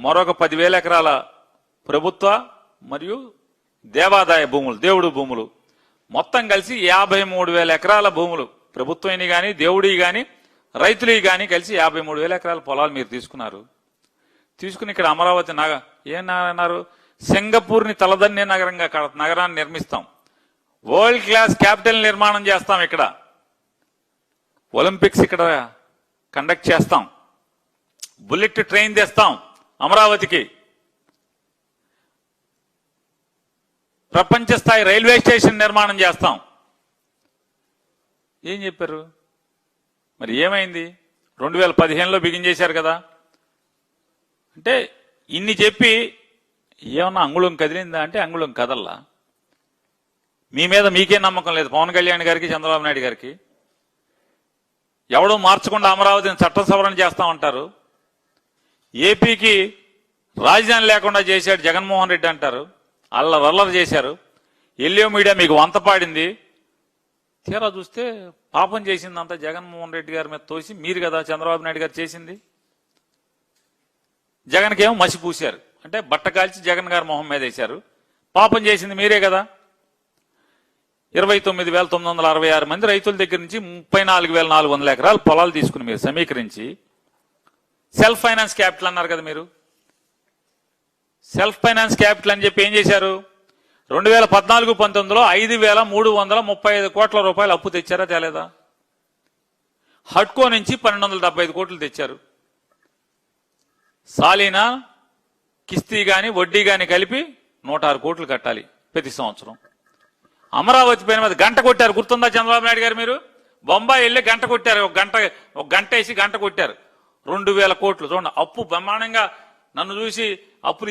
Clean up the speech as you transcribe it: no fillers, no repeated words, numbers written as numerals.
మరొక 10,000 ఎకరాల ప్రభుత్వ మరియు దేవాదాయ భూములు, దేవుడు భూములు మొత్తం కలిసి 53,000 ఎకరాల భూములు, ప్రభుత్వం కానీ దేవుడి కానీ రైతులు కానీ కలిసి 53,000 ఎకరాల పొలాలు మీరు తీసుకున్నారు. తీసుకుని ఇక్కడ అమరావతి ఏమన్నారు, సింగపూర్ని తలదన్నే నగరాన్ని నిర్మిస్తాం, వరల్డ్ క్లాస్ క్యాపిటల్ నిర్మాణం చేస్తాం, ఇక్కడ ఒలింపిక్స్ ఇక్కడ కండక్ట్ చేస్తాం, బుల్లెట్ ట్రైన్ తెస్తాం అమరావతికి, ప్రపంచ స్థాయి రైల్వే స్టేషన్ నిర్మాణం చేస్తాం. ఏం చెప్పారు మరి? ఏమైంది? 2015లో బిగించేశారు కదా. అంటే ఇన్ని చెప్పి ఏమన్నా అంగుళం కదిలిందా అంటే అంగుళం కదల్లా. మీ మీద మీకే నమ్మకం లేదు పవన్ కళ్యాణ్ గారికి, చంద్రబాబు నాయుడు గారికి. ఎవడో మార్చకుండా అమరావతిని చట్ట సవరణ చేస్తామంటారు. ఏపీకి రాజధాని లేకుండా చేశాడు జగన్మోహన్ రెడ్డి అంటారు. అల్లరల్లరి చేశారు. ఎల్లియో మీడియా మీకు వంత పాడింది. తీరా చూస్తే పాపం చేసిందంతా జగన్మోహన్ రెడ్డి గారి మీద తోసి మీరు కదా చంద్రబాబు నాయుడు గారు చేసింది. జగన్కి ఏమో మసి పూశారు, అంటే బట్ట కాల్చి జగన్ గారి మొహం మీద వేశారు. పాపం చేసింది మీరే కదా. 29,966 మంది రైతుల దగ్గర నుంచి 34,400 ఎకరాలు పొలాలు తీసుకుని మీరు సమీకరించి సెల్ఫ్ ఫైనాన్స్ క్యాపిటల్ అన్నారు కదా. మీరు సెల్ఫ్ ఫైనాన్స్ క్యాపిటల్ అని చెప్పి ఏం చేశారు? 2014-19లో 5,335 కోట్ల రూపాయలు అప్పు తెచ్చారా తేలేదా? హడ్కో నుంచి 1,275 కోట్లు తెచ్చారు. సాలీనా కిస్తీ గాని వడ్డీ గాని కలిపి 106 కోట్లు కట్టాలి ప్రతి సంవత్సరం. అమరావతి పైన మీద గంట కొట్టారు, గుర్తుందా చంద్రబాబు నాయుడు గారు? మీరు బొంబాయి వెళ్ళి గంట కొట్టారు, ఒక గంట వేసి గంట కొట్టారు. 2,000 కోట్లు. చూడండి, అప్పు బ్రహ్మాండంగా. నన్ను చూసి అప్పులు